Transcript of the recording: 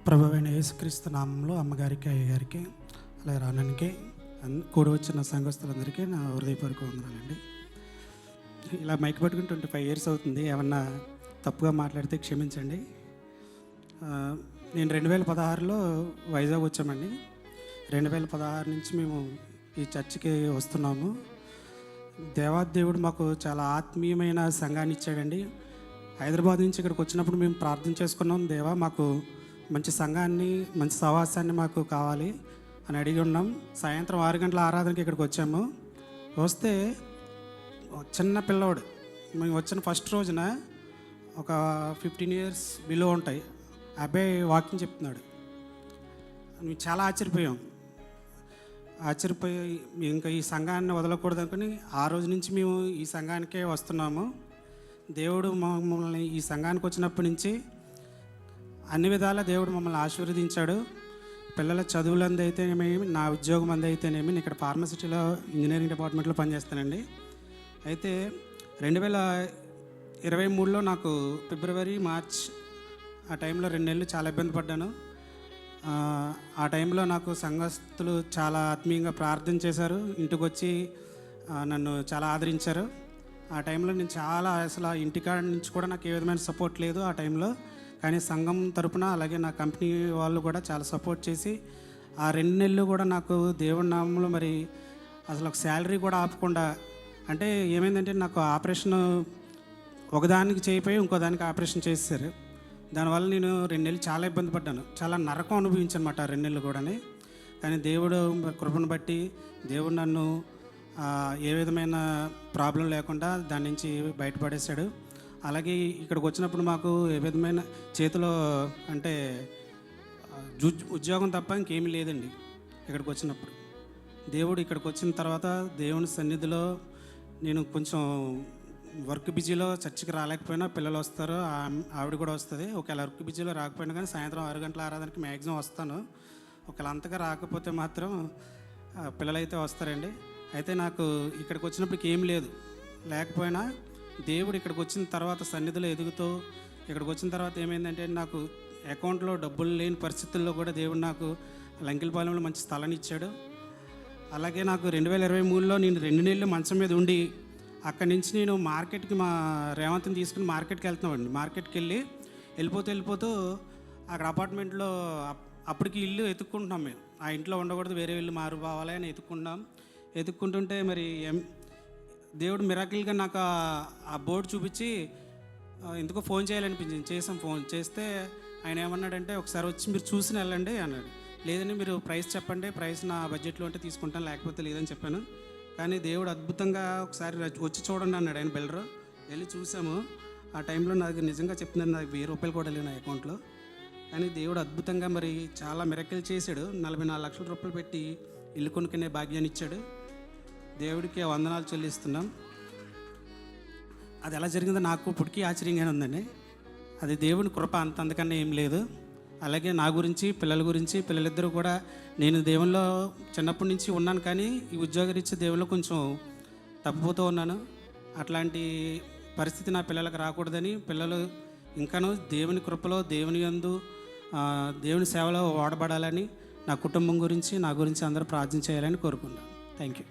ప్రభువైన యేసుక్రీస్తు నామంలో అమ్మగారికి, అయ్యగారికి, అలాగే రాననికి కూడి వచ్చిన సంఘస్థులందరికీ నా హృదయపూర్వక వందనాలండి. ఇలా మైక్ పట్టుకుని 25 ఇయర్స్ అవుతుంది. ఏమన్నా తప్పుగా మాట్లాడితే క్షమించండి. నేను 2016లో వైజాగ్ వచ్చామండి. 2016 నుంచి మేము ఈ చర్చికి వస్తున్నాము. దేవాదేవుడు మాకు చాలా ఆత్మీయమైన సంఘాన్ని ఇచ్చాడండి. హైదరాబాద్ నుంచి ఇక్కడికి వచ్చినప్పుడు మేము ప్రార్థన చేసుకున్నాం, దేవా మాకు మంచి సంఘాన్ని, మంచి సహవాసాన్ని మాకు కావాలి అని అడిగి ఉన్నాం. సాయంత్రం 6 గంటల ఆరాధనకి ఇక్కడికి వచ్చాము. వస్తే చిన్న పిల్లవాడు, మేము వచ్చిన ఫస్ట్ రోజున ఒక 15 ఇయర్స్ బిలో ఉంటాయి, అబ్బాయి వాకింగ్ చెప్తున్నాడు. మేము చాలా ఆశ్చర్యపోయి ఇంకా ఈ సంఘాన్ని వదలకూడదు అనుకుని ఆ రోజు నుంచి మేము ఈ సంఘానికే వస్తున్నాము. దేవుడు మమ్మల్ని ఈ సంఘానికి వచ్చినప్పటి నుంచి అన్ని విధాలా దేవుడు మమ్మల్ని ఆశీర్వదించాడు. పిల్లల చదువులందు అయితేనేమి, నా ఉద్యోగం అందు అయితేనేమి, నేను ఇక్కడ ఫార్మసిటీలో ఇంజనీరింగ్ డిపార్ట్మెంట్లో పనిచేస్తానండి. అయితే 2023లో నాకు ఫిబ్రవరి, మార్చ్ ఆ టైంలో 2 నెలలు చాలా ఇబ్బంది పడ్డాను. ఆ టైంలో నాకు సంఘస్థులు చాలా ఆత్మీయంగా ప్రార్థన చేశారు, ఇంటికి వచ్చి నన్ను చాలా ఆదరించారు. ఆ టైంలో నేను చాలా అసలు ఇంటికాడ నుంచి కూడా నాకు ఏ విధమైన సపోర్ట్ లేదు ఆ టైంలో. కానీ సంఘం తరపున అలాగే నా కంపెనీ వాళ్ళు కూడా చాలా సపోర్ట్ చేసి ఆ 2 నెలలు కూడా నాకు దేవుడి నామంలో మరి అసలు ఒక శాలరీ కూడా ఆపకుండా, అంటే ఏమైందంటే నాకు ఆపరేషన్ ఒకదానికి చేయిపోయి ఇంకో దానికి ఆపరేషన్ చేసేసారు. దానివల్ల నేను 2 నెలలు చాలా ఇబ్బంది పడ్డాను, చాలా నరకం అనుభవించానమాట ఆ 2 నెలలు కూడా. కానీ దేవుడు కృపను బట్టి దేవుడు నన్ను ఏ విధమైన ప్రాబ్లం లేకుండా దాని నుంచి బయటపడేశాడు. అలాగే ఇక్కడికి వచ్చినప్పుడు మాకు ఏ విధమైన చేతిలో అంటే ఉద్యోగం తప్ప ఇంకేమీ లేదండి. ఇక్కడికి వచ్చినప్పుడు దేవుడు ఇక్కడికి వచ్చిన తర్వాత దేవుని సన్నిధిలో నేను కొంచెం వర్క్ బిజీలో చర్చికి రాలేకపోయినా పిల్లలు వస్తారు, ఆవిడ కూడా వస్తుంది. ఒకవేళ వర్క్ బిజీలో రాకపోయినా కానీ సాయంత్రం 6 గంటల ఆరాధనకి మ్యాక్సిమం వస్తాను. ఒకవేళ అంతగా రాకపోతే మాత్రం పిల్లలైతే వస్తారండి. అయితే నాకు ఇక్కడికి వచ్చినప్పటికి ఏం లేదు, లేకపోయినా దేవుడు ఇక్కడికి వచ్చిన తర్వాత సన్నిధిలో ఎదుగుతూ ఇక్కడికి వచ్చిన తర్వాత ఏమైందంటే నాకు అకౌంట్లో డబ్బులు లేని పరిస్థితుల్లో కూడా దేవుడు నాకు లంకిలపాలెంలో మంచి స్థలాన్ని ఇచ్చాడు. అలాగే నాకు 2023లో నేను 2 నెలలు మంచం మీద ఉండి అక్కడి నుంచి నేను మార్కెట్కి మా రేవంత్ని తీసుకుని మార్కెట్కి వెళ్తున్నామండి. మార్కెట్కి వెళ్ళిపోతూ అక్కడ అపార్ట్మెంట్లో అప్పటికి ఇల్లు ఎత్తుక్కుంటున్నాం. మేము ఆ ఇంట్లో ఉండకూడదు, వేరే ఇల్లు మారుపోవాలి అని ఎత్తుక్కుంటుంటే మరి దేవుడు మిరాకిల్గా నాకు ఆ బోర్డు చూపించి ఎందుకో ఫోన్ చేయాలనిపించింది. ఫోన్ చేస్తే ఆయన ఏమన్నాడంటే, ఒకసారి వచ్చి మీరు చూసి వెళ్ళండి అన్నాడు. లేదని మీరు ప్రైస్ చెప్పండి, ప్రైస్ నా బడ్జెట్లో ఉంటే తీసుకుంటాను, లేకపోతే లేదని చెప్పాను. కానీ దేవుడు అద్భుతంగా ఒకసారి వచ్చి చూడండి అన్నాడు ఆయన. బిల్డరు వెళ్ళి చూసాము. ఆ టైంలో నాకు నిజంగా చెప్తున్నాను, నాకు 1000 రూపాయలు కూడా లేవు నా అకౌంట్లో. కానీ దేవుడు అద్భుతంగా మరి చాలా మిరకిల్ చేశాడు. 44 లక్షల రూపాయలు పెట్టి ఇల్లు కొనుక్కునే భాగ్యాన్ని ఇచ్చాడు. దేవుడికి వందనాలు చెల్లిస్తున్నాం. అది ఎలా జరిగిందో నాకు ఇప్పటికీ ఆశ్చర్యంగానే ఉందండి. అది దేవుని కృప, అంతకన్నా ఏం లేదు. అలాగే నా గురించి, పిల్లల గురించి, పిల్లలిద్దరూ కూడా నేను దేవుల్లో చిన్నప్పటి నుంచి ఉన్నాను, కానీ ఈ ఉద్యోగరీత్యా దేవుల్లో కొంచెం తప్పిపోతూ ఉన్నాను. అట్లాంటి పరిస్థితి నా పిల్లలకు రాకూడదని, పిల్లలు ఇంకాను దేవుని కృపలో, దేవుని యందు, దేవుని సేవలో వాడబడాలని, నా కుటుంబం గురించి, నా గురించి అందరూ ప్రార్థన చేయాలని కోరుకున్నాను. Thank you.